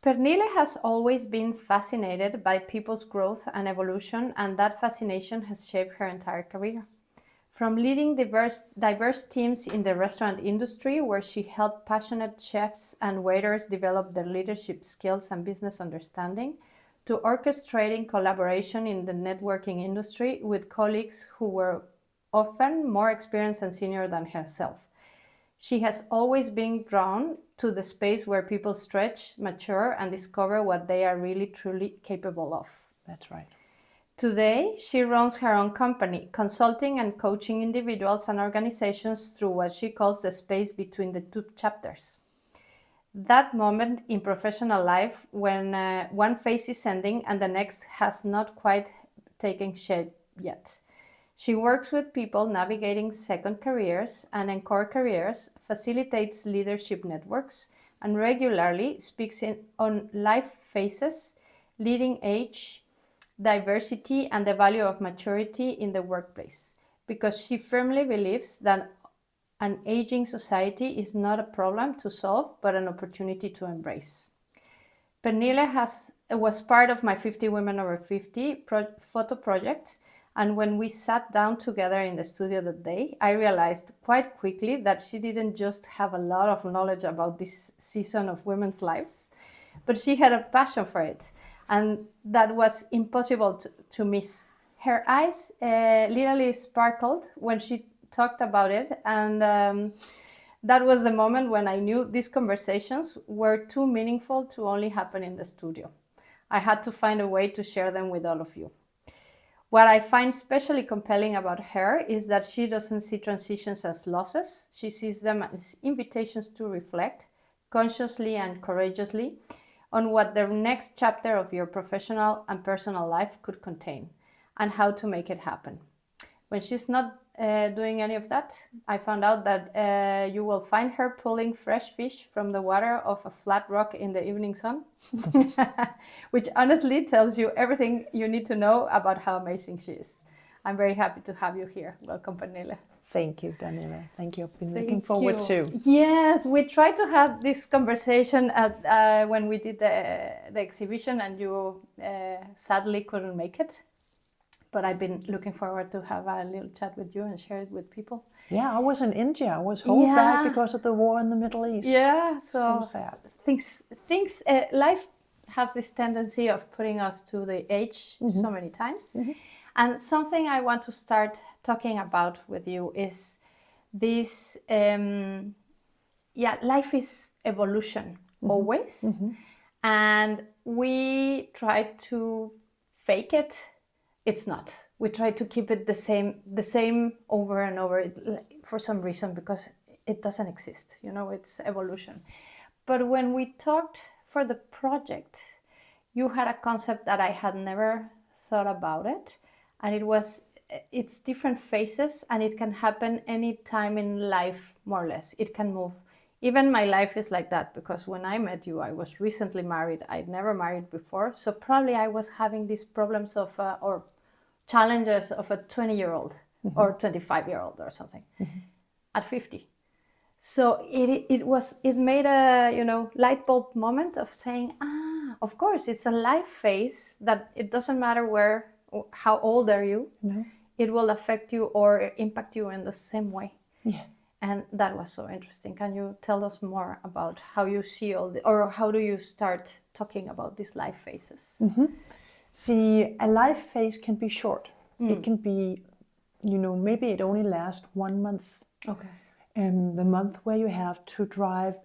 Pernille has always been fascinated by people's growth and evolution, and that fascination has shaped her entire career. From leading diverse teams in the restaurant industry, where she helped passionate chefs and waiters develop their leadership skills and business understanding, to orchestrating collaboration in the networking industry with colleagues who were often more experienced and senior than herself. She has always been drawn to the space where people stretch, mature, and discover what they are really truly capable of. That's right. Today, she runs her own company, consulting and coaching individuals and organizations through what she calls the space between the two chapters. That moment in professional life when one phase is ending and the next has not quite taken shape yet. She works with people navigating second careers and encore careers, facilitates leadership networks, and regularly speaks on life phases, leading age, diversity, and the value of maturity in the workplace, because she firmly believes that an aging society is not a problem to solve, but an opportunity to embrace. Pernille was part of my 50 Women Over 50 photo project, and when we sat down together in the studio that day, I realized quite quickly that she didn't just have a lot of knowledge about this season of women's lives, but she had a passion for it. And that was impossible to miss. Her eyes literally sparkled when she talked about it. And that was the moment when I knew these conversations were too meaningful to only happen in the studio. I had to find a way to share them with all of you. What I find especially compelling about her is that she doesn't see transitions as losses. She sees them as invitations to reflect consciously and courageously on what the next chapter of your professional and personal life could contain and how to make it happen. When she's not doing any of that, I found out that you will find her pulling fresh fish from the water of a flat rock in the evening sun, which honestly tells you everything you need to know about how amazing she is. I'm very happy to have you here. Welcome, Pernille. Thank you, Pernille. Thank you. I've been looking forward to. Yes, we tried to have this conversation at, when we did the exhibition, and you sadly couldn't make it. But I've been looking forward to have a little chat with you and share it with people. Yeah, I was in India. I was held back because of the war in the Middle East. Yeah, so sad. Life has this tendency of putting us to the edge so many times. Mm-hmm. And something I want to start talking about with you is this, life is evolution always. Mm-hmm. And we try to fake it. It's not. We try to keep it the same over and over for some reason, because it doesn't exist. It's evolution. But when we talked for the project, you had a concept that I had never thought about it. And it's different phases, and it can happen any time in life, more or less. It can move. Even my life is like that, because when I met you, I was recently married. I'd never married before. So probably I was having these problems of, or challenges of a 20-year-old or 25-year-old or something at 50. So it made a, light bulb moment of saying, of course, it's a life phase that it doesn't matter how old are you, it will affect you or impact you in the same way. Yeah. And that was so interesting. Can you tell us more about how you see or how do you start talking about these life phases? Mm-hmm. See, a life phase can be short. It can be, maybe it only lasts 1 month. Okay. The month where you have to drive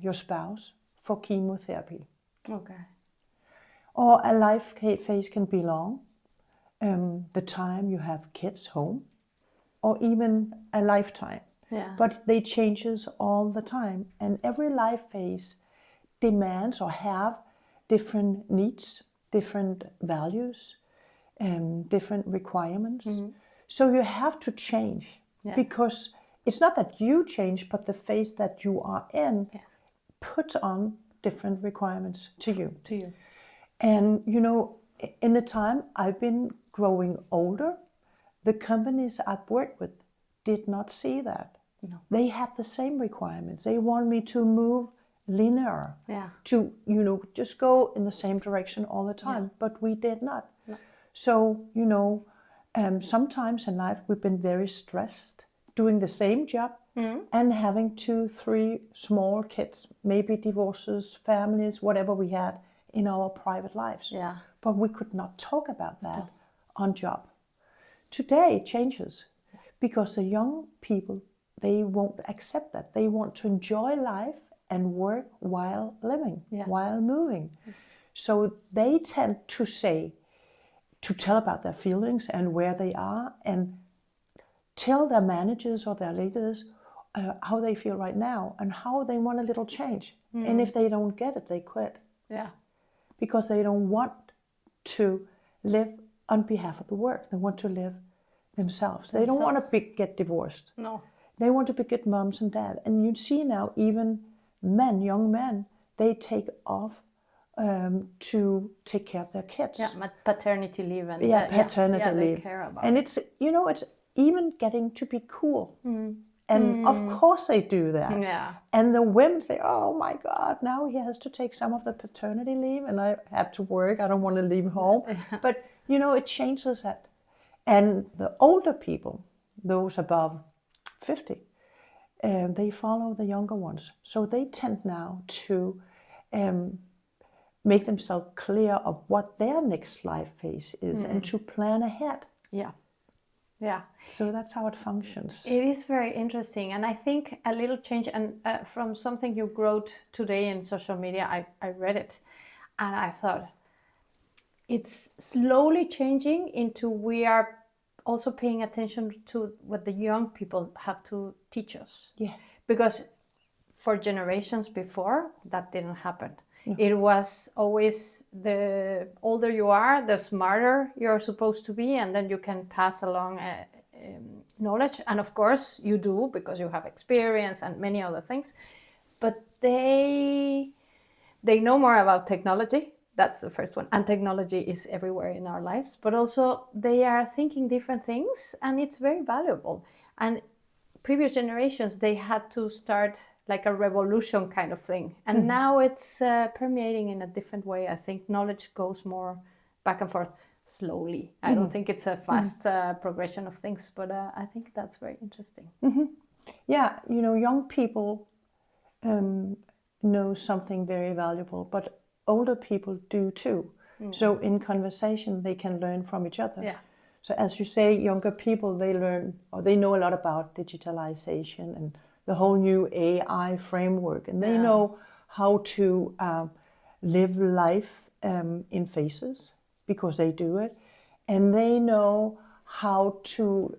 your spouse for chemotherapy. Okay. Or a life phase can be long. The time you have kids home, or even a lifetime. Yeah. But they changes all the time, and every life phase demands or have different needs, different values, different requirements. Mm-hmm. So you have to change, because it's not that you change, but the phase that you are in puts on different requirements to you. And in the time I've been growing older, the companies I've worked with did not see that. No. They had the same requirements. They want me to move linear to, just go in the same direction all the time. But we did not. No. So, sometimes in life we've been very stressed, doing the same job and having 2, 3 small kids, maybe divorces, families, whatever we had in our private lives. Yeah. But we could not talk about that on job. Today it changes because the young people, they won't accept that. They want to enjoy life and work while living, while moving. So they tend to tell about their feelings and where they are and tell their managers or their leaders how they feel right now and how they want a little change. And if they don't get it, they quit. Yeah. Because they don't want to live on behalf of the work. They want to live themselves. They don't want to get divorced. No. They want to be good moms and dads. And you see now even men, young men, they take off to take care of their kids. Yeah, paternity leave. And paternity leave. They care about and it's even getting to be cool. And of course they do that. Yeah. And the women say, oh my God, now he has to take some of the paternity leave and I have to work. I don't want to leave home. But, it changes that. And the older people, those above 50, they follow the younger ones. So they tend now to make themselves clear of what their next life phase is and to plan ahead. Yeah. Yeah. So that's how it functions. It is very interesting. And I think a little change, and from something you wrote today in social media, I read it and I thought it's slowly changing into we are also paying attention to what the young people have to teach us. Yeah. Because for generations before, that didn't happen. No. It was always the older you are, the smarter you're supposed to be, and then you can pass along knowledge. And of course you do, because you have experience and many other things. But they know more about technology. That's the first one. And technology is everywhere in our lives. But also they are thinking different things, and it's very valuable. And previous generations, they had to start like a revolution kind of thing. And now it's permeating in a different way. I think knowledge goes more back and forth slowly. I don't think it's a fast progression of things, but I think that's very interesting. Yeah, young people know something very valuable, but older people do too. So in conversation, they can learn from each other. Yeah. So as you say, younger people, they learn, or they know a lot about digitalization and the whole new AI framework, and they know how to live life in phases because they do it, and they know how to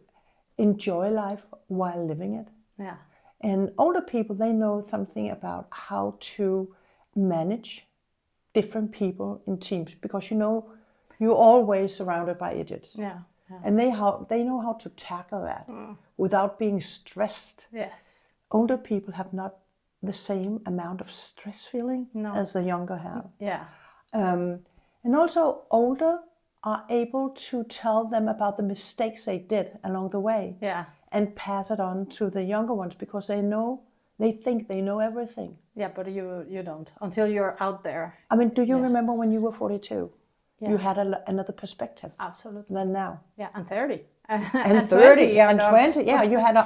enjoy life while living it. Yeah. And older people, they know something about how to manage different people in teams, because you're always surrounded by idiots. Yeah. And they know how to tackle that without being stressed. Yes. Older people have not the same amount of stress feeling as the younger have. Yeah. And also older are able to tell them about the mistakes they did along the way. Yeah. And pass it on to the younger ones, because they think they know everything. Yeah, but you don't until you're out there. I mean, do you remember when you were 42? Yeah. You had another perspective. Absolutely. Than now. Yeah, and 30. And 30, and 20. Yeah, you had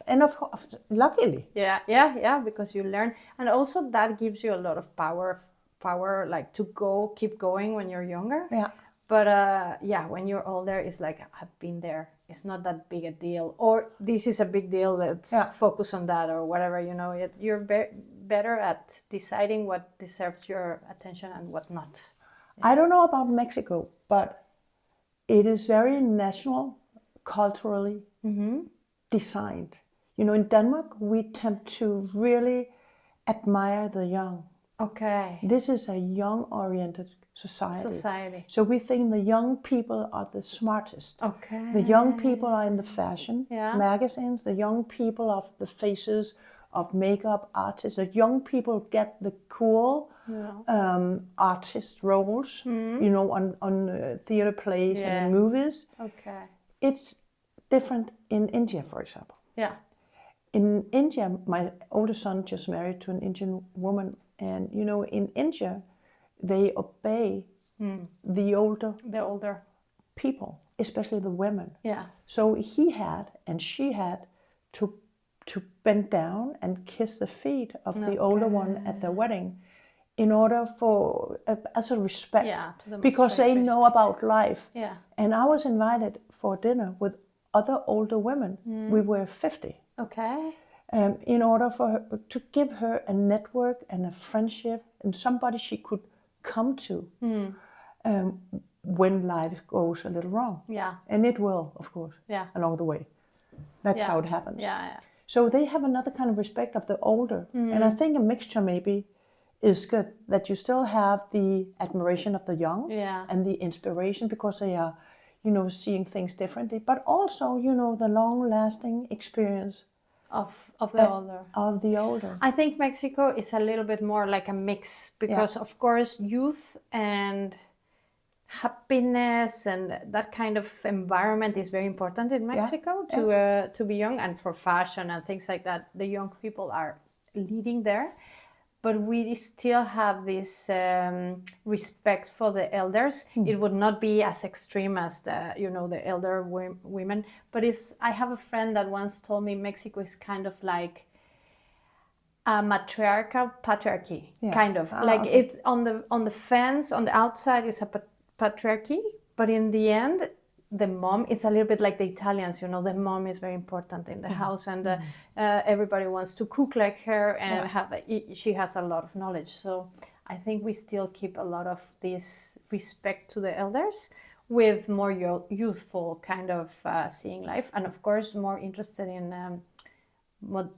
and of course, luckily. Yeah, because you learn, and also that gives you a lot of power, like to keep going when you're younger. Yeah. But when you're older, it's like I've been there. It's not that big a deal, or this is a big deal. Let's focus on that, or whatever. You're better at deciding what deserves your attention and what not. I don't know about Mexico, but it is very national, culturally designed. In Denmark, we tend to really admire the young. Okay. This is a young-oriented society. So we think the young people are the smartest. Okay. The young people are in the fashion magazines. The young people are the faces of makeup artists. The young people get the cool artist roles, on theater plays and in movies. Okay. It's different in India, for example. Yeah. in India, my older son just married to an Indian woman, and in India, they obey the older The older. people, especially the women. Yeah. So he had and she had to bend down and kiss the feet of the older one at their wedding, in order for as a respect, to because they demonstrate know about life. Yeah. And I was invited for dinner with other older women. We were 50. Okay. In order for her to give her a network and a friendship and somebody she could come to when life goes a little wrong. Yeah. And it will, of course, along the way. That's how it happens. Yeah. So they have another kind of respect of the older. And I think a mixture maybe is good, that you still have the admiration of the young and the inspiration, because they are, seeing things differently, but also, the long-lasting experience of the older. Of the older. I think Mexico is a little bit more like a mix, because of course youth and happiness and that kind of environment is very important in Mexico to be young, and for fashion and things like that. The young people are leading there, but we still have this respect for the elders. It would not be as extreme as the elder women, but I have a friend that once told me Mexico is kind of like a matriarchal patriarchy, kind of like it's on the fence, on the outside is a patriarchy, but in the end the mom, it's a little bit like the Italians, the mom is very important in the house, and everybody wants to cook like her, and she has a lot of knowledge. So I think we still keep a lot of this respect to the elders, with more youthful kind of seeing life, and of course more interested in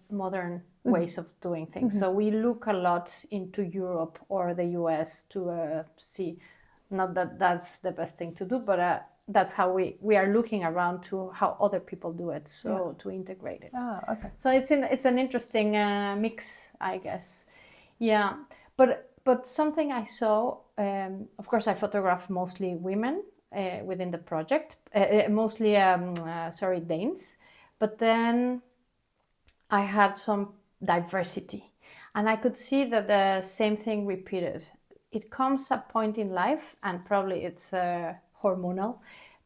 modern ways of doing things. So we look a lot into Europe or the US to see, not that that's the best thing to do, but that's how we are looking around to how other people do it, so to integrate it. Okay. So it's an interesting mix, I guess. Yeah, but something I saw, of course I photograph mostly women within the project, mostly Danes, but then I had some diversity, and I could see that the same thing repeated. It comes a point in life, and probably it's hormonal,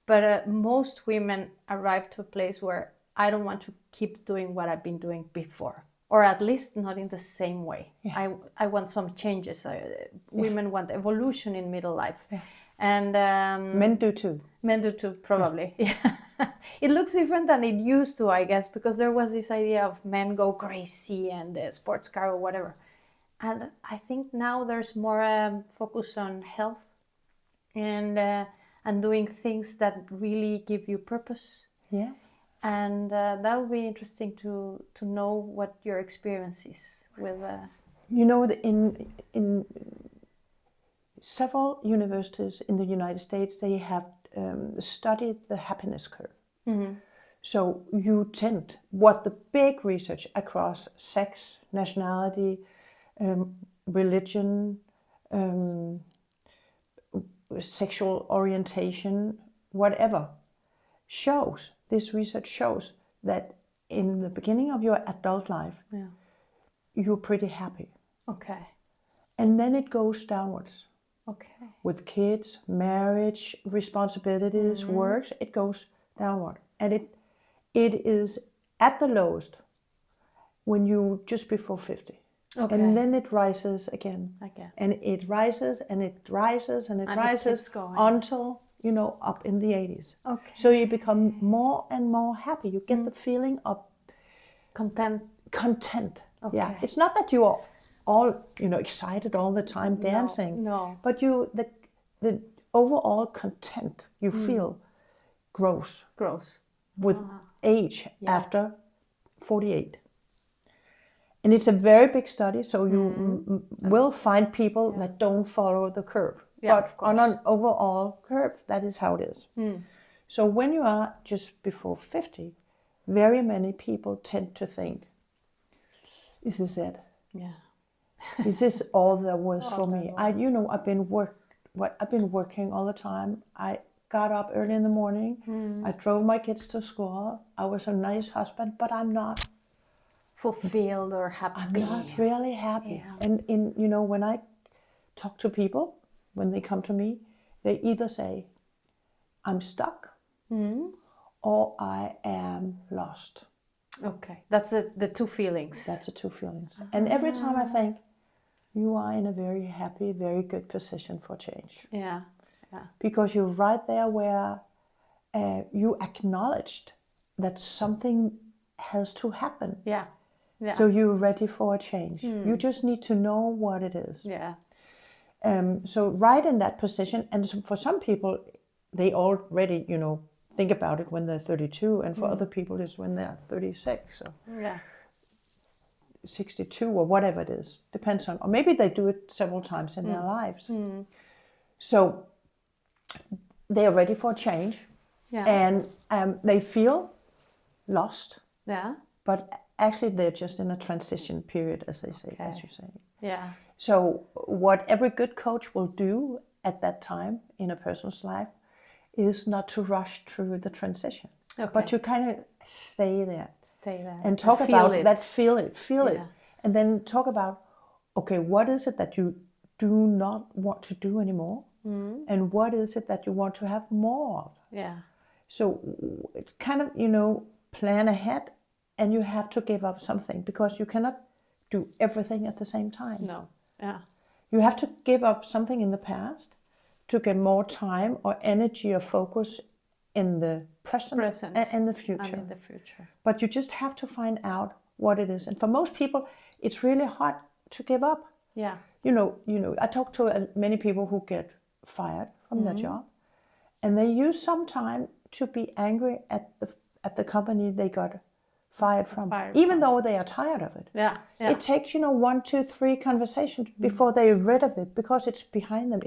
but most women arrive to a place where I don't want to keep doing what I've been doing before, or at least not in the same way. I want some changes. Women want evolution in middle life. And men do too. Men do too, probably. It looks different than it used to, I guess, because there was this idea of men go crazy and the sports car or whatever. And I think now there's more focus on health and doing things that really give you purpose. Yeah. And that would be interesting to know what your experience is with. In several universities in the United States, they have studied the happiness curve. Mm-hmm. So you tend, what the big research across sex, nationality, religion, sexual orientation, whatever, this research shows that in the beginning of your adult life, you're pretty happy. Okay. And then it goes downwards. Okay. With kids, marriage, responsibilities, works, it goes downward. And it is at the lowest when you just before 50. Okay. And then it rises again. And it rises and it rises and it rises until, up in the 80s. Okay. So you become more and more happy. You get the feeling of content. Okay. Yeah. It's not that you are all, excited all the time dancing. No. But the overall content you feel grows. With age after 48. And it's a very big study, so you will find people that don't follow the curve. Yeah, but on an overall curve, that is how it is. So when you are just before 50, very many people tend to think, is this it? Yeah. This is all there was for me. I've been working all the time. I got up early in the morning. I drove my kids to school. I was a nice husband, but I'm not fulfilled or happy. I'm not really happy. Yeah. And when I talk to people, when they come to me, they either say, I'm stuck, or I am lost. Okay, that's the two feelings. That's the two feelings. And every time I think, you are in a very happy, very good position for change. Yeah. Because you're right there where you acknowledged that something has to happen. Yeah. So you're ready for a change. You just need to know what it is. Yeah. So right in that position, and for some people, they already, think about it when they're 32, and for other people, it's when they're 36. So Yeah. 62 or whatever it is, depends on, or maybe they do it several times in their lives. So they are ready for a change, and they feel lost. Yeah. But actually, they're just in a transition period, as they say, as you say. Yeah. So what every good coach will do at that time in a person's life is not to rush through the transition, but to kind of stay there and talk about that, feel it, and then talk about, okay, what is it that you do not want to do anymore, and what is it that you want to have more of? Yeah. So it's kind of, plan ahead, and you have to give up something, because you cannot do everything at the same time. No. Yeah. You have to give up something in the past to get more time or energy or focus in the present and in the future. And in the future. But you just have to find out what it is. And for most people, it's really hard to give up. Yeah. I talk to many people who get fired from their job, and they use some time to be angry at the company they got fired from, even though they are tired of it. Yeah. It takes 1, 2, 3 conversations before they're rid of it, because it's behind them.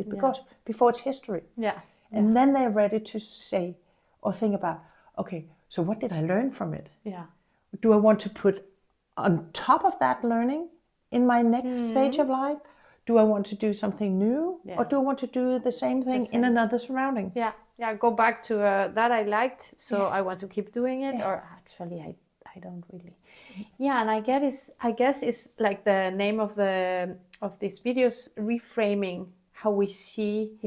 Before it's history. Yeah. And then they're ready to say or think about, okay, so what did I learn from it? Yeah. Do I want to put on top of that learning in my next stage of life? Do I want to do something new, or do I want to do the same thing in another surrounding? Yeah. Go back to that I liked, so I want to keep doing it, or actually I don't really. Yeah, and I guess it's like the name of these videos, reframing how we see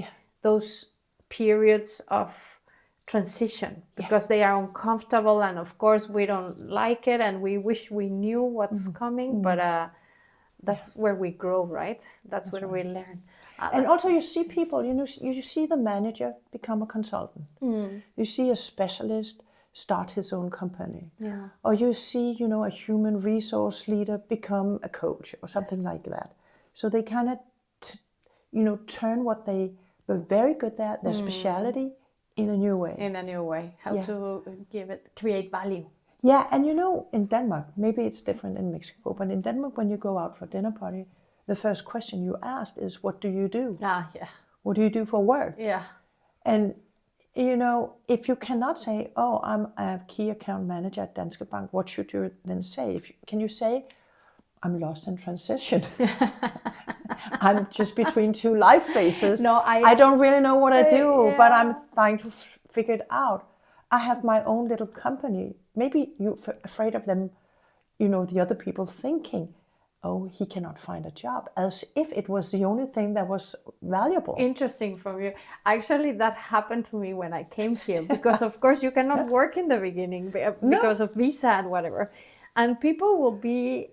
those periods of transition, because they are uncomfortable, and of course we don't like it, and we wish we knew what's coming, but that's where we grow, right? That's where we learn. And also you see people, you see the manager become a consultant. You see a specialist start his own company. Yeah. Or you see, a human resource leader become a coach or something like that. So they kind of, turn what they were very good at, their speciality, in a new way. In a new way. How to create value. Yeah, and in Denmark, maybe it's different in Mexico, but in Denmark, when you go out for dinner party, the first question you asked is, what do you do? What do you do for work? Yeah. And, if you cannot say, oh, I'm a key account manager at Danske Bank, what should you then say? Can you say, I'm lost in transition? I'm just between two life phases. No, I don't really know what I do, but I'm trying to figure it out. I have my own little company. Maybe you're afraid of them, the other people thinking, oh, he cannot find a job, as if it was the only thing that was valuable. Interesting from you. Actually, that happened to me when I came here, because of course you cannot work in the beginning because of visa and whatever. And people will be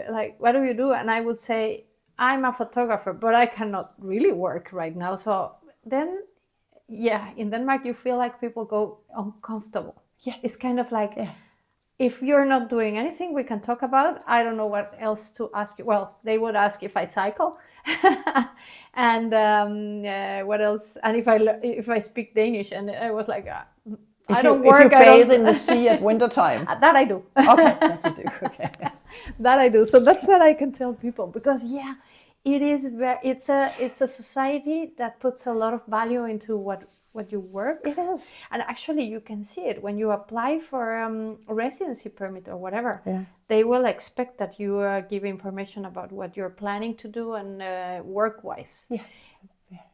like, what do you do? And I would say, I'm a photographer, but I cannot really work right now. So then, in Denmark, you feel like people go uncomfortable. Yeah. It's kind of like, if you're not doing anything we can talk about, I don't know what else to ask you. Well, they would ask if I cycle, and what else? And if I speak Danish, and I was like, I don't work. If you bathe in the sea at wintertime. That I do. Okay, that you do. Okay. That I do. So that's what I can tell people, because it is it's a society that puts a lot of value into what you work. It is. And actually you can see it when you apply for a residency permit or whatever. Yeah. They will expect that you give information about what you're planning to do and work-wise. Yeah.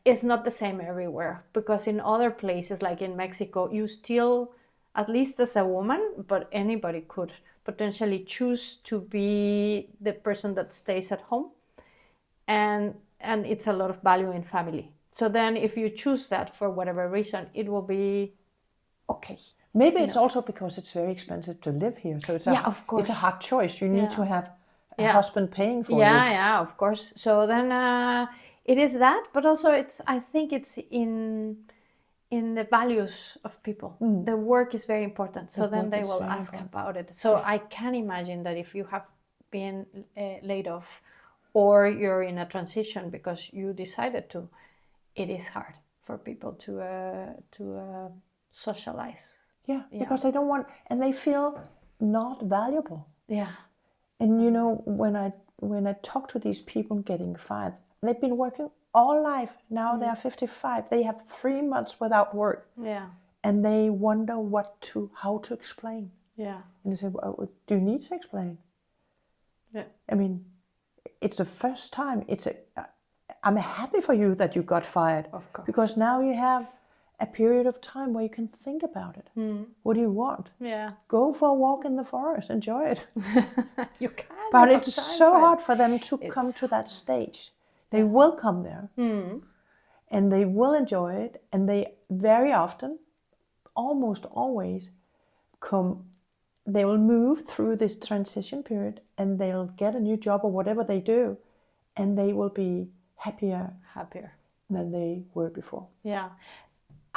It's not the same everywhere, because in other places like in Mexico, you still, at least as a woman, but anybody could potentially choose to be the person that stays at home, and it's a lot of value in family. So then if you choose that for whatever reason, it will be okay. Maybe it's also because it's very expensive to live here. So it's of course. It's a hard choice. You need to have a husband paying for you. Yeah, of course. So then it is that, but also I think it's in the values of people. The work is very important. So then they will ask about it. So I can imagine that if you have been laid off, or you're in a transition because you decided to, it is hard for people to socialize. Yeah, because they don't want, and they feel not valuable. Yeah. And you know, when I talk to these people getting fired, they've been working all life. Now they're 55. They have 3 months without work. Yeah. And they wonder how to explain. Yeah. And they say, well, do you need to explain? Yeah. I mean, it's the first time. I'm happy for you that you got fired. Of course. Because now you have a period of time where you can think about it. What do you want? Yeah. Go for a walk in the forest. Enjoy it. You can. But it's so hard for them to come to that stage. They will come there. And they will enjoy it. And they very often, almost always, they will move through this transition period and they'll get a new job or whatever they do. And they will be happier than they were before. Yeah.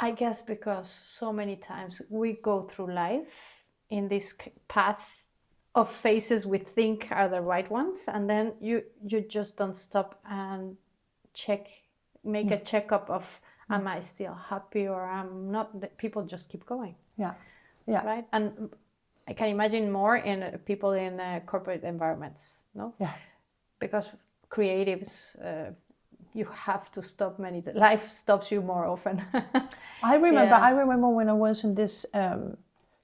I guess because so many times we go through life in this path of phases we think are the right ones, and then you just don't stop and make a checkup of, am I still happy or I'm not? People just keep going. Yeah. Right? And I can imagine more in people in corporate environments, no? Yeah. Because creatives, you have to stop life stops you more often. I remember when I was in this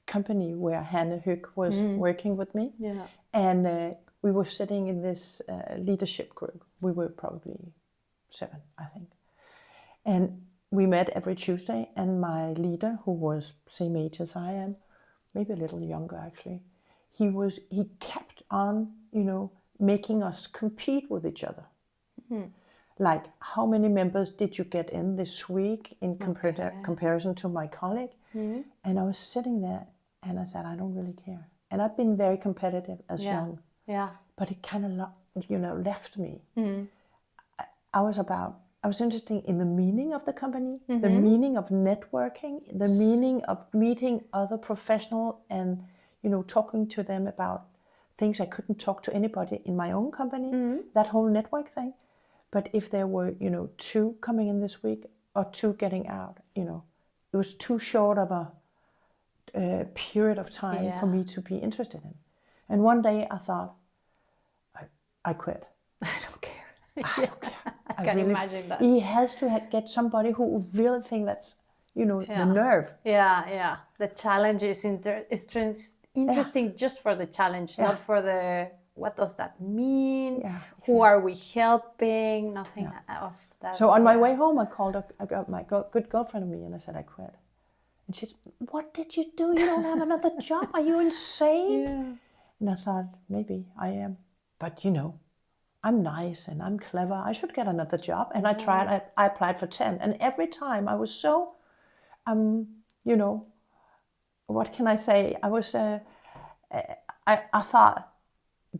company where Hanne Høg was working with me. Yeah. And we were sitting in this leadership group. We were probably 7, I think. And we met every Tuesday, and my leader, who was same age as I am, maybe a little younger actually, he kept on, making us compete with each other. Like, how many members did you get in this week in comparison to my colleague? And I was sitting there and I said, I don't really care. And I've been very competitive as young. Yeah. But it kind of, left me. I was interested in the meaning of the company, the meaning of networking, the meaning of meeting other professionals and, talking to them about things I couldn't talk to anybody in my own company, that whole network thing. But if there were, 2 coming in this week or 2 getting out, it was too short of a period of time for me to be interested in. And one day I thought, I quit. I don't care. I don't care. I can imagine that. He has to get somebody who really think that's, the nerve. Yeah. The challenge is interesting just for the challenge, not for the, what does that mean? Yeah, exactly. Who are we helping? Nothing of that. So on my way home, I called my good girlfriend of me and I said, I quit. And she said, what did you do? You don't have another job? Are you insane? Yeah. And I thought, maybe I am. But, I'm nice and I'm clever. I should get another job. And I tried. I applied for 10. And every time I was so, what can I say? I was, I thought,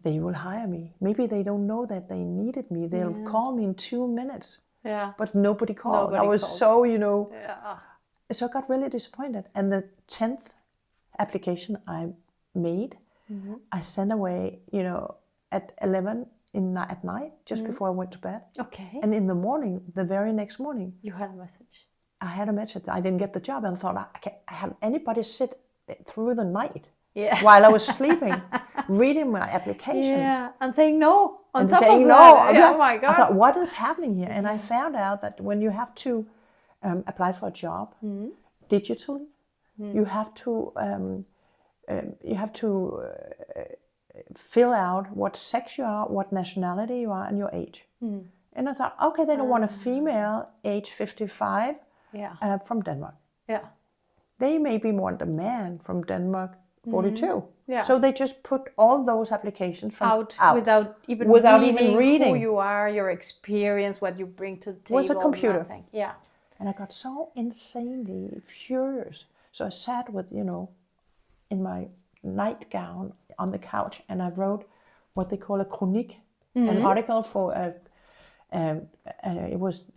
they will hire me. Maybe they don't know that they needed me. They'll call me in 2 minutes. Yeah. But nobody called. I was so, So I got really disappointed. And the 10th application I made, I sent away, at 11 at night, just before I went to bed. Okay. And in the morning, the very next morning, you had a message. I had a message. I didn't get the job. And I thought, I can't have anybody sit through the night while I was sleeping, reading my application. Yeah, and saying no on top of that. Oh my God. I thought, what is happening here? And I found out that when you have to apply for a job digitally, you have to fill out what sex you are, what nationality you are, and your age. And I thought, okay, they don't want a female age 55 from Denmark. Yeah. They maybe want a man from Denmark 42. Yeah. So they just put all those applications out without even reading who you are, your experience, what you bring to the table. Was a computer. Nothing. Yeah. And I got so insanely furious. So I sat with, in my nightgown on the couch, and I wrote what they call a chronique, an article for it was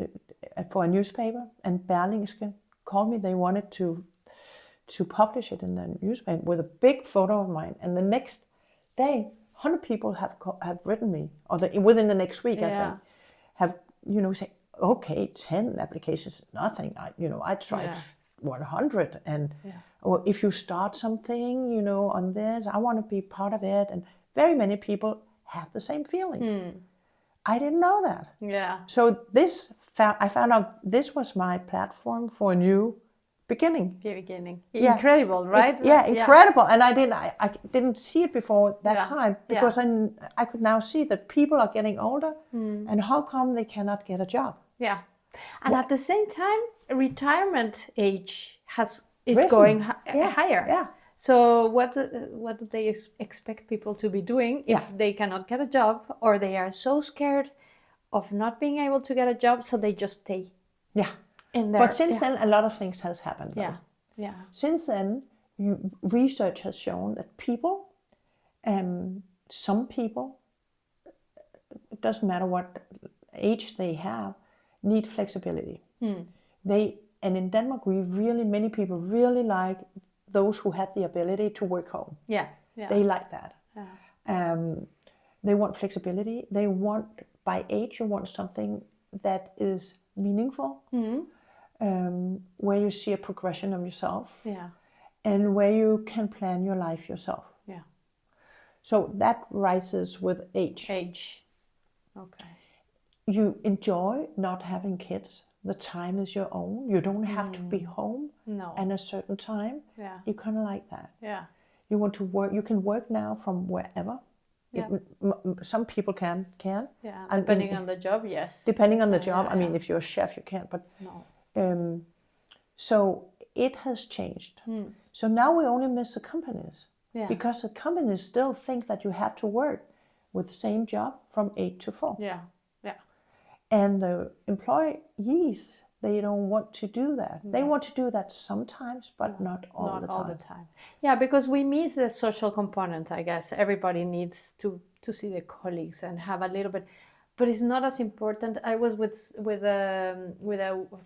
for a newspaper, and Berlingske called me. They wanted to publish it in the newspaper with a big photo of mine. And the next day, 100 people have written me, or within the next week, I think, have say, okay, 10 applications, nothing. I tried 100, and or if you start something, on this, I want to be part of it. And very many people have the same feeling. I didn't know that. Yeah. So I found out this was my platform for a new beginning. Incredible, right? Incredible. And I didn't see it before that time, because I could now see that people are getting older, and how come they cannot get a job? Yeah. And at the same time, retirement age is risen. Going higher. Yeah. So what do they expect people to be doing if they cannot get a job, or they are so scared of not being able to get a job, so they just stay? Yeah. But since then, a lot of things has happened. Though. Yeah. Since then, research has shown that people, some people, it doesn't matter what age they have, need flexibility. And in Denmark, many people really like those who have the ability to work home. Yeah. They like that. Yeah. They want flexibility. They want, by age, you want something that is meaningful, where you see a progression of yourself, and where you can plan your life yourself. Yeah. So that rises with age. Okay. You enjoy not having kids. The time is your own. You don't have to be home at a certain time. Yeah. You kind of like that. Yeah. You want to work. You can work now from wherever. Yeah. Some people can. Yeah. Depending on the job, yes. Depending on the job. I mean, if you're a chef, you can't. But no. So it has changed. So now we only miss the companies, because the companies still think that you have to work with the same job from 8 to 4. Yeah. And the employees, they don't want to do that. They want to do that sometimes, but not all the time. Yeah, because we miss the social component, I guess. Everybody needs to see the colleagues and have a little bit, but it's not as important. I was with a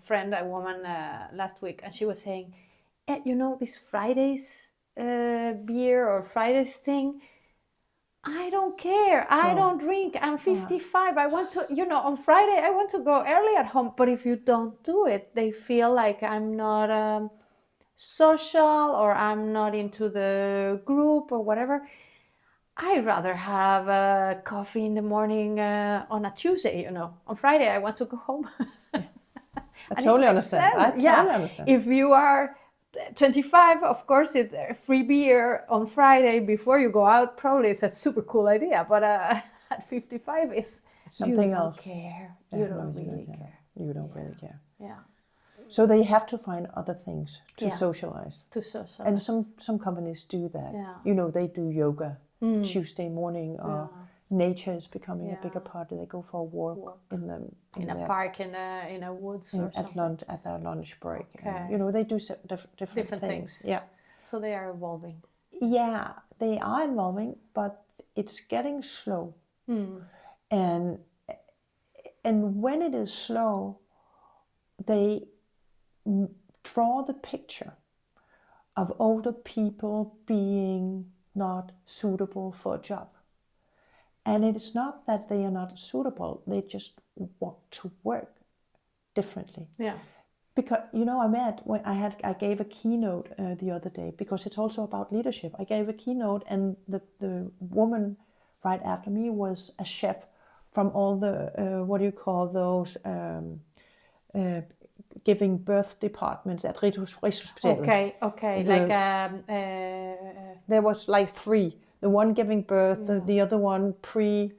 friend, a woman, last week, and she was saying, this Fridays beer or Fridays thing, I don't care. I don't drink. I'm 55. I want to, on Friday, I want to go early at home. But if you don't do it, they feel like I'm not social, or I'm not into the group or whatever. I'd rather have a coffee in the morning on a Tuesday, On Friday, I want to go home. I totally understand. I totally understand. If you are 25, of course, it's a free beer on Friday before you go out. Probably it's a super cool idea, but at 55 is something else. You don't really care. You don't really care. Yeah. So they have to find other things to socialize. And some companies do that. Yeah. They do yoga Tuesday morning, or nature is becoming a bigger part. They go for a walk in a park, in a woods, or something. At their lunch break. Okay. And, they do different things. Yeah. So they are evolving. Yeah, they are evolving, but it's getting slow. And when it is slow, they draw the picture of older people being not suitable for a job. And it's not that they are not suitable, they just want to work differently. Yeah. Because, I gave a keynote the other day, because it's also about leadership. I gave a keynote, and the woman right after me was a chef from all the, what do you call those, giving birth departments at Rigshospitalet. Okay. There was like 3. The one giving birth, the other one pre-birth.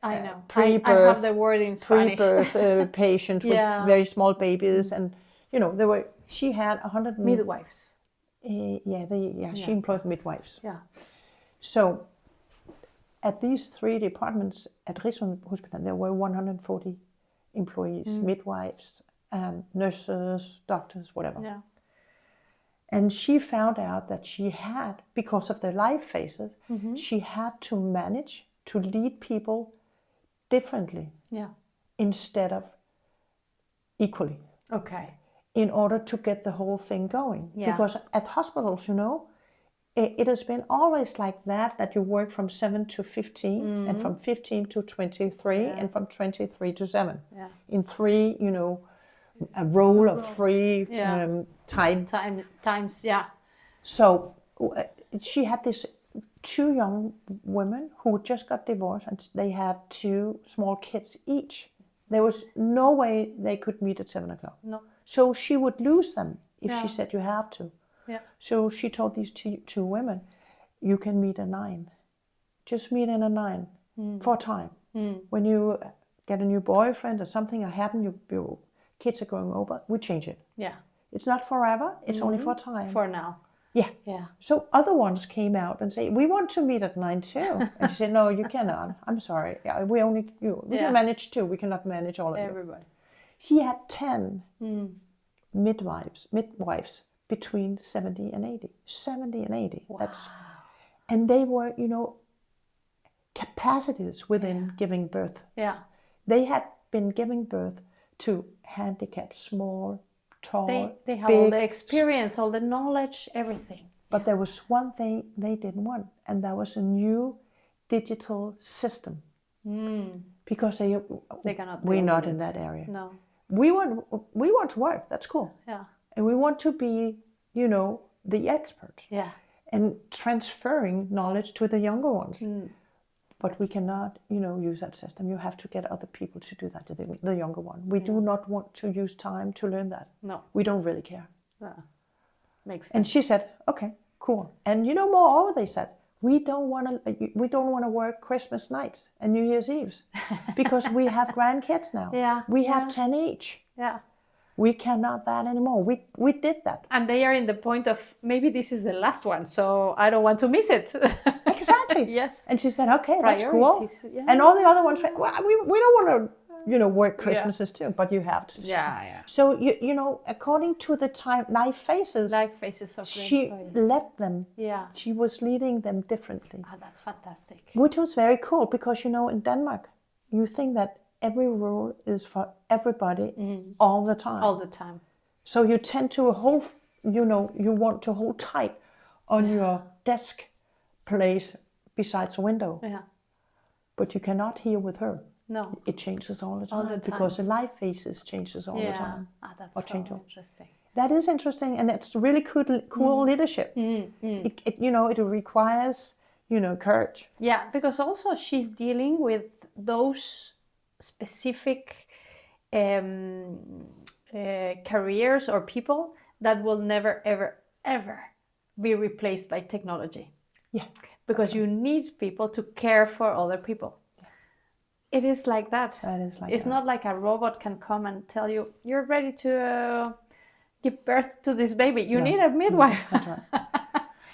I have the word in Spanish. Pre-birth patients with very small babies, and she had 100 midwives. She employed midwives. Yeah. So at these 3 departments at Rigshospitalet, there were 140 employees, midwives, nurses, doctors, whatever. Yeah. And she found out that she had, because of their life phases, she had to manage to lead people differently Yeah. instead of equally, Okay. in order to get the whole thing going. Yeah. Because at hospitals, it has been always like that you work from 7 to 15 and from 15 to 23 and from 23 to 7. Yeah. In 3, a role of 3 times, yeah. So she had these 2 young women who just got divorced, and they had 2 small kids each. There was no way they could meet at 7 o'clock. No. So she would lose them if she said you have to. Yeah. So she told these two women, you can meet at 9. Just meet in at 9 for a time. When you get a new boyfriend or something happen, your kids are going over, we change it. Yeah. It's not forever, it's only for a time. For now. Yeah. Yeah. So other ones came out and say, we want to meet at 9 too. And she said, no, you cannot. I'm sorry. Yeah, we can manage 2. We cannot manage all of everybody. She had 10 midwives between 70 and 80. 70 and 80. Wow. And they were, capacities within giving birth. Yeah. They had been giving birth to handicapped, small, tall, they have big, all the experience, all the knowledge, everything. But there was one thing they didn't want, and that was a new digital system. Because they cannot. We're not in that area. No. We want to work. That's cool. Yeah. And we want to be, the experts. Yeah. And transferring knowledge to the younger ones. But we cannot, use that system. You have to get other people to do that, the younger one. We do not want to use time to learn that. No. We don't really care. Makes sense. And she said, okay, cool. And moreover, they said, we don't want to work Christmas nights and New Year's Eves because we have grandkids now. Yeah. We have 10 each. Yeah. We cannot that anymore. We did that. And they are in the point of, maybe this is the last one, so I don't want to miss it. Exactly. Yes. And she said, okay, that's cool. Yeah. And all the other ones said, well, we don't want to, work Christmases too, but you have to. Yeah. So, according to the life phases of she led them. Yeah. She was leading them differently. That's fantastic. Which was very cool because, in Denmark, you think that every rule is for everybody all the time. All the time. So you tend to hold, you want to hold tight on your desk place besides a window. Yeah. But you cannot hear with her. No. It changes all the time. Because the life phases changes all the time. That's so interesting. That is interesting, and that's really cool leadership. It requires, courage. Yeah, because also she's dealing with those specific careers or people that will never, ever, ever be replaced by technology. Yeah. Because you need people to care for other people. It is like that. It's not like a robot can come and tell you, you're ready to give birth to this baby. You need a midwife. That's right.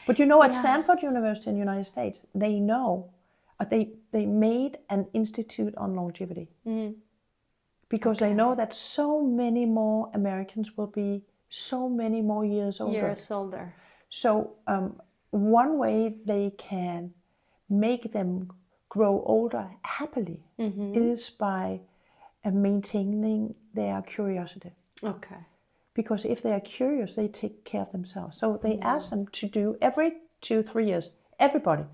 But at Stanford University in the United States, they know, they made an institute on longevity. Because they know that so many more Americans will be so many more years older. So one way they can make them grow older happily is by maintaining their curiosity. Okay. Because if they are curious, they take care of themselves. So they ask them to do every 2-3 years, everybody,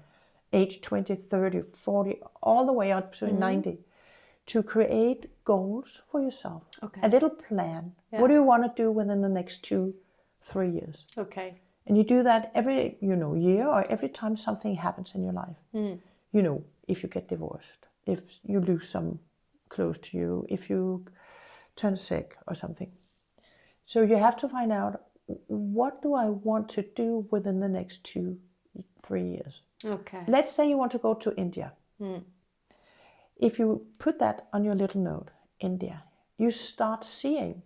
age 20, 30, 40, all the way up to 90, to create goals for yourself. Okay. A little plan. Yeah. What do you want to do within the next 2-3 years? Okay. And you do that every year or every time something happens in your life. If you get divorced, if you lose some close to you, if you turn sick or something. So you have to find out, what do I want to do within the next 2-3 years? Okay. Let's say you want to go to India. If you put that on your little note, India, you start seeing,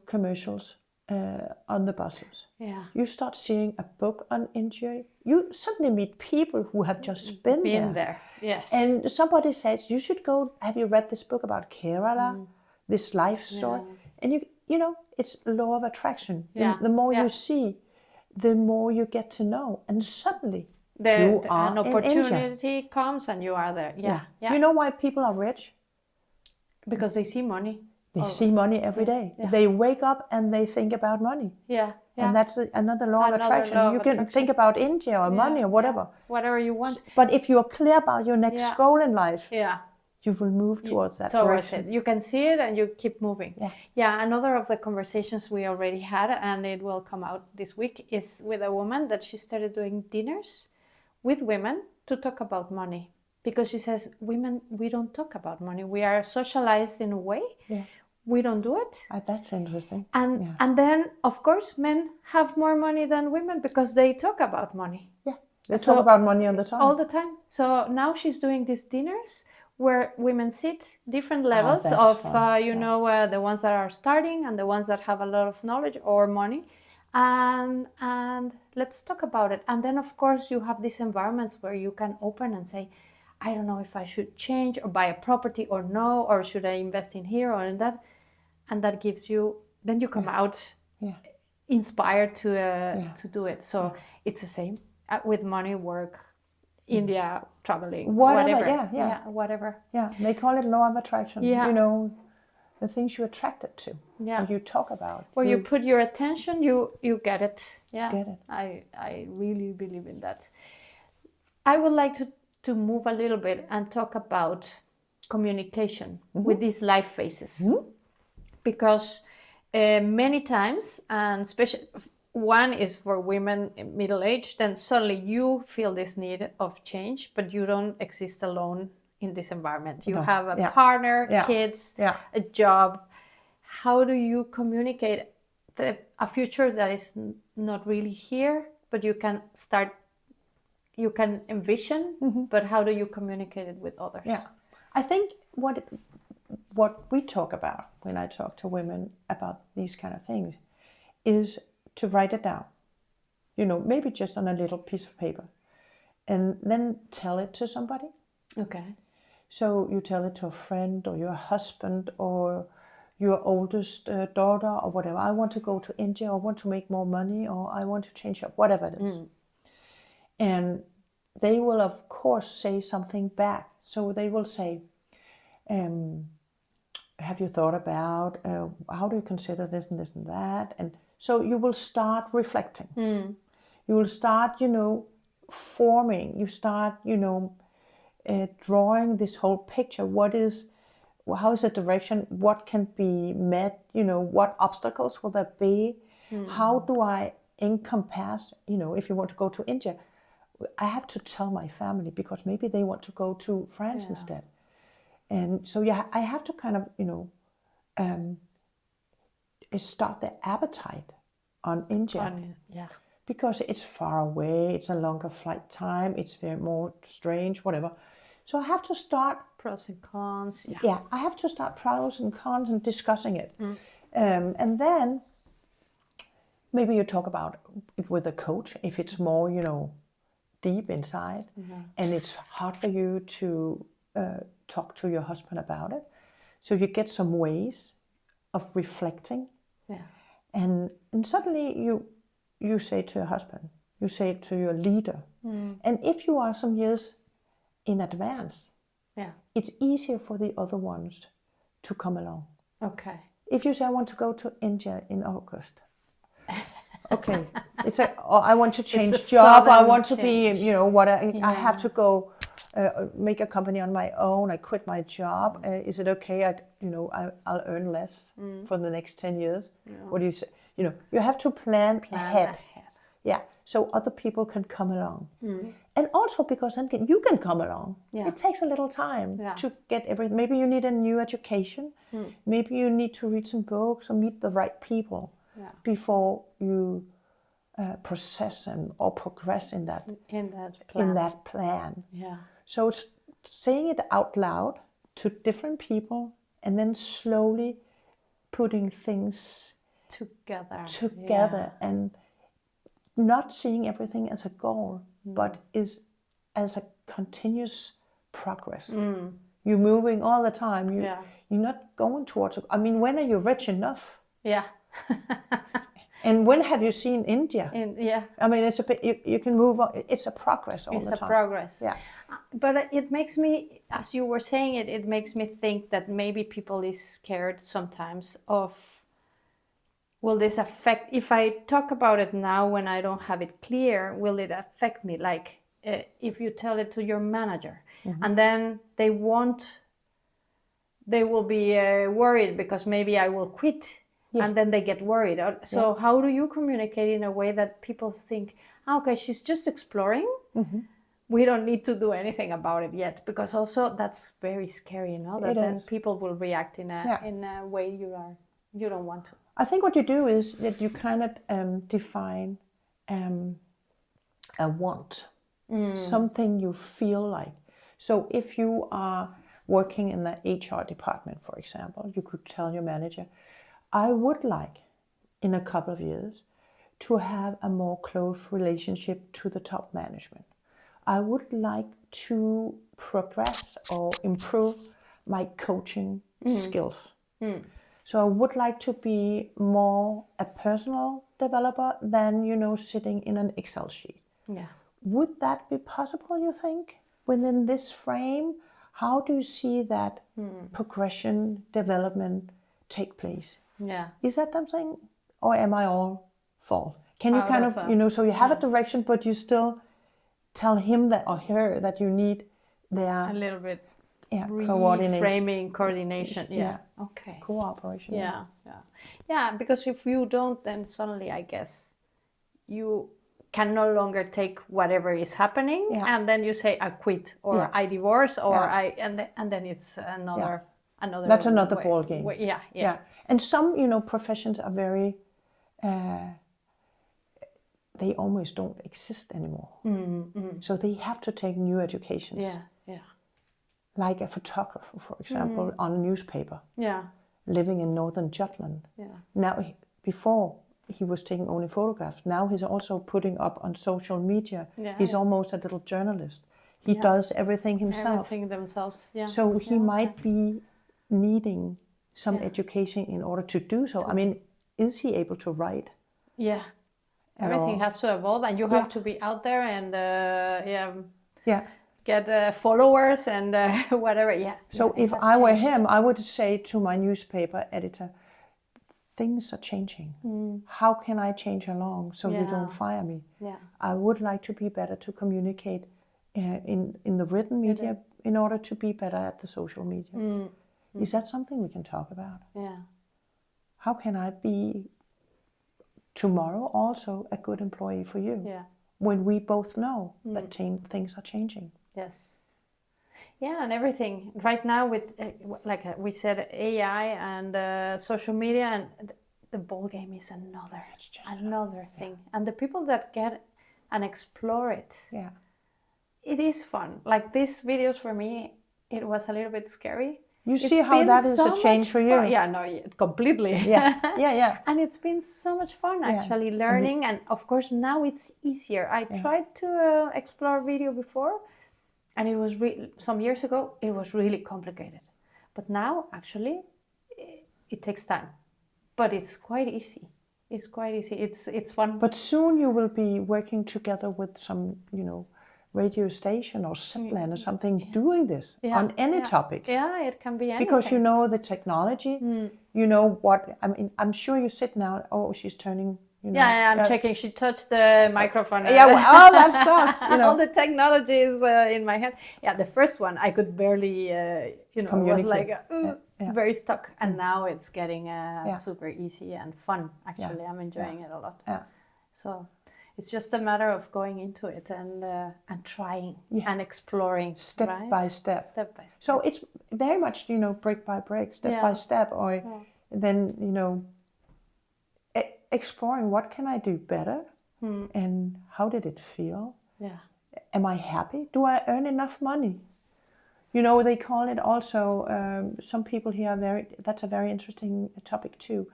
commercials on the buses. Yeah. You start seeing a book on India. You suddenly meet people who have just been there. Yes. And somebody says, you should go, have you read this book about Kerala? This life story? And you know, it's law of attraction. Yeah. The more Yeah. you see, the more you get to know. And suddenly an opportunity comes and you are there. Yeah. You know why people are rich? Because they see money. They see money every day. Yeah. They wake up and they think about money. Yeah. And that's another law of attraction. You can think about India or money or whatever. Whatever you want. But if you're clear about your next goal in life, you will move towards that direction. You can see it and you keep moving. Yeah. Another of the conversations we already had, and it will come out this week, is with a woman that she started doing dinners with women to talk about money. Because she says, women, we don't talk about money. We are socialized in a way. Yeah. We don't do it. That's interesting. And then, of course, men have more money than women because they talk about money. Yeah, they talk about money all the time. All the time. So now she's doing these dinners where women sit different levels of, the ones that are starting and the ones that have a lot of knowledge or money. And let's talk about it. And then, of course, you have these environments where you can open and say, I don't know if I should change or buy a property or no, or should I invest in here or in that? And that gives you, then you come out inspired to do it. So it's the same with money, work, India, traveling, whatever. Whatever. Yeah, they call it law of attraction. Yeah. You know, the things you're attracted to, or you talk about. Where you put your attention, you get it. Yeah, get it. I really believe in that. I would like to move a little bit and talk about communication with these life phases. Because many times, and especially one is for women in middle age, then suddenly you feel this need of change, but you don't exist alone in this environment. You have a partner, kids, a job. How do you communicate a future that is not really here, but you can envision, but how do you communicate it with others? Yeah, I think what we talk about when I talk to women about these kind of things is to write it down. You know, maybe just on a little piece of paper, and then tell it to somebody. Okay. So you tell it to a friend or your husband or your oldest daughter or whatever. I want to go to India, or I want to make more money, or I want to change up, whatever it is. And they will, of course, say something back. So they will say, have you thought about how do you consider this and this and that? And so you will start reflecting. You will start, forming. You start, drawing this whole picture. How is the direction? What can be met? What obstacles will there be? How do I encompass? If you want to go to India, I have to tell my family because maybe they want to go to France instead. And so, I have to kind of, start the appetite on India. Because it's far away, it's a longer flight time, it's very more strange, whatever. So I have to start pros and cons. I have to start pros and cons and discussing it. And then maybe you talk about it with a coach if it's more, deep inside, and it's hard for you to talk to your husband about it. So you get some ways of reflecting. And suddenly you say to your husband, you say it to your leader. And if you are some years in advance, it's easier for the other ones to come along. Okay. If you say, I want to go to India in August. Okay. I want to change job. I want to be, I have to go make a company on my own. I quit my job. Is it okay? I'll earn less for the next 10 years. What do you say? You have to plan ahead. Yeah. So other people can come along. And also because then you can come along. It takes a little time to get everything. Maybe you need a new education. Maybe you need to read some books or meet the right people before you process or progress in that plan. So it's saying it out loud to different people and then slowly putting things together, and not seeing everything as a goal, but is as a continuous progress. You're moving all the time. You're not going towards. I mean, when are you rich enough? Yeah. And when have you seen India? I mean, it's a bit. You can move on. It's a progress all the time. It's a progress. Yeah. But it makes me, as you were saying it, it makes me think that maybe people is scared sometimes of, will this affect, if I talk about it now when I don't have it clear, will it affect me? Like if you tell it to your manager and then they will be worried because maybe I will quit. Yeah. And then they get worried. So how do you communicate in a way that people think, okay, she's just exploring. We don't need to do anything about it yet, because also that's very scary, that then people will react in a way you don't want to. I think what you do is that you kind of define a want, something you feel like. So if you are working in the HR department, for example, you could tell your manager, I would like, in a couple of years, to have a more close relationship to the top management. I would like to progress or improve my coaching skills. So I would like to be more a personal developer than, sitting in an Excel sheet. Yeah. Would that be possible, you think, within this frame? How do you see that progression, development take place? Yeah. Is that something, or am I all fault? Can you kind of, so you have a direction, but you still tell him that or her that you need their a little bit coordination, coordination. Yeah. Okay. Cooperation. Yeah. Because if you don't, then suddenly I guess you can no longer take whatever is happening, and then you say I quit or I divorce or and then it's another. That's another ball game. Yeah. And some, professions are very, they almost don't exist anymore. So they have to take new educations. Yeah. Like a photographer, for example, on a newspaper. Yeah. Living in northern Jutland. Yeah. Now, before he was taking only photographs. Now he's also putting up on social media. He's almost a little journalist. He does everything himself. Everything themselves. Yeah. So he might be needing some education in order to do so. I mean, is he able to write? Yeah. Everything has to evolve, and you have to be out there and get followers and whatever. Yeah. So if I were him, I would say to my newspaper editor, things are changing. How can I change along so you don't fire me? Yeah. I would like to be better to communicate in the written media in order to be better at the social media. Is that something we can talk about? Yeah. How can I be tomorrow also a good employee for you? Yeah. When we both know that things are changing. Yes. Yeah, and everything right now with, like we said, AI and social media, and the ball game is another thing. And the people that get and explore it, it is fun. Like these videos for me, it was a little bit scary. You see how that is a change for you? Yeah, no, completely. Yeah. And it's been so much fun actually learning, and of course now it's easier. I tried to explore video before, and it was some years ago it was really complicated. But now actually it takes time, but it's quite easy. It's quite easy. It's fun. But soon you will be working together with some, radio station or Zetland or something doing this on any topic. Yeah, it can be anything. Because you know the technology, you know what, I mean, I'm sure you sit now, she's turning, I'm checking, she touched the microphone. All that stuff, All the technology is in my head. Yeah, the first one, I could barely, it was like very stuck. And now it's getting super easy and fun, actually. I'm enjoying it a lot. Yeah. So it's just a matter of going into it and trying and exploring. Step by step. So it's very much, break by break, step by step, or then, exploring what can I do better and how did it feel? Yeah. Am I happy? Do I earn enough money? They call it also, some people here that's a very interesting topic too,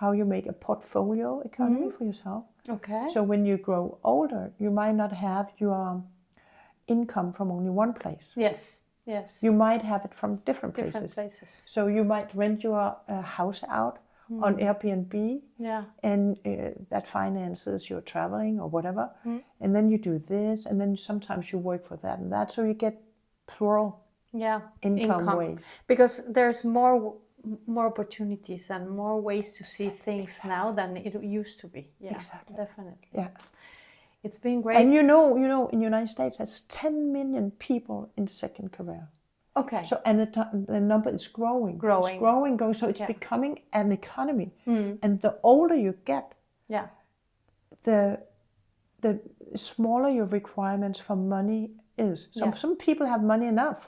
how you make a portfolio economy for yourself. Okay. So when you grow older, you might not have your income from only one place. Yes. Yes. You might have it from different places. So you might rent your house out on Airbnb, and that finances your traveling or whatever. And then you do this, and then sometimes you work for that and that. So you get plural income ways. Because there's more opportunities and more ways to see things now than it used to be. Yeah, exactly. Definitely. Yeah. It's been great. And you know, in the United States, there's 10 million people in second career. Okay. So, and the number is growing. It's growing. So it's becoming an economy. And the older you get, the smaller your requirements for money is. Some people have money enough.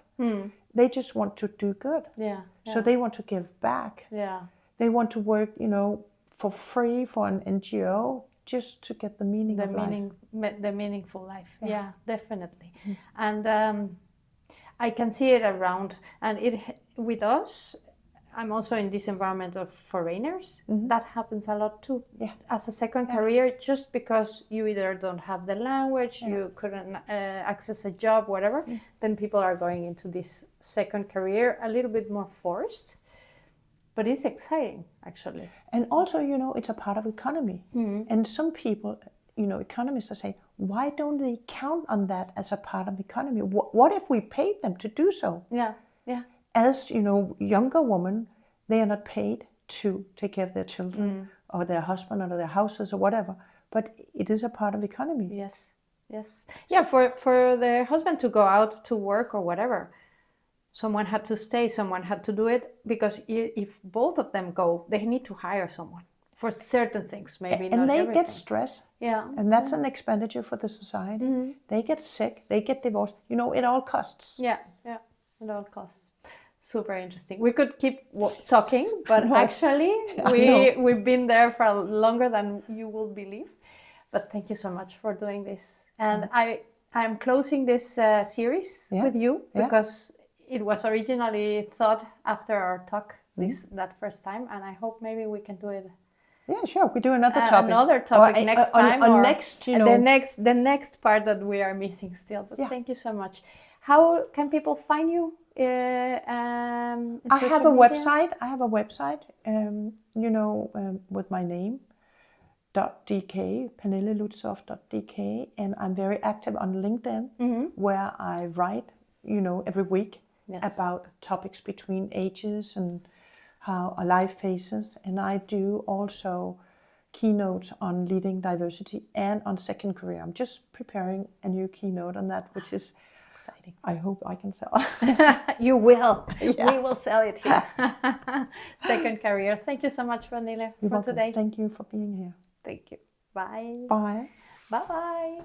They just want to do good. So they want to give back. They want to work, for free for an NGO just to get the meaning of life. The meaningful life. Yeah, definitely. And I can see it around, and with us, I'm also in this environment of foreigners. That happens a lot too. As a second career, just because you either don't have the language, you couldn't access a job, whatever, then people are going into this second career a little bit more forced. But it's exciting, actually. And also, it's a part of economy. And some people, economists are saying, why don't they count on that as a part of economy? What if we paid them to do so? As, younger women, they are not paid to take care of their children or their husband or their houses or whatever. But it is a part of economy. Yes. Yeah, for the husband to go out to work or whatever, someone had to stay, someone had to do it, because if both of them go, they need to hire someone for certain things, maybe and not they everything. get stress. And that's an expenditure for the society. They get sick, they get divorced. It all costs. Yeah, it all costs. Super interesting. We could keep talking, but actually we've been there for longer than you will believe. But thank you so much for doing this. And I'm closing this series with you because it was originally thought after our talk that first time, and I hope maybe we can do it. Yeah, sure. We do another topic. Another topic next time. Or next, the next part that we are missing still. But thank you so much. How can people find you? I have a website. With my name, .dk, pernillelutzow.dk, and I'm very active on LinkedIn, where I write, every week about topics between ages and how a life faces. And I do also keynotes on leading diversity and on second career. I'm just preparing a new keynote on that, which is exciting. I hope I can sell. You will. Yeah. We will sell it here. Second career. Thank you so much, Pernille, for today. Thank you for being here. Thank you. Bye. Bye. Bye-bye.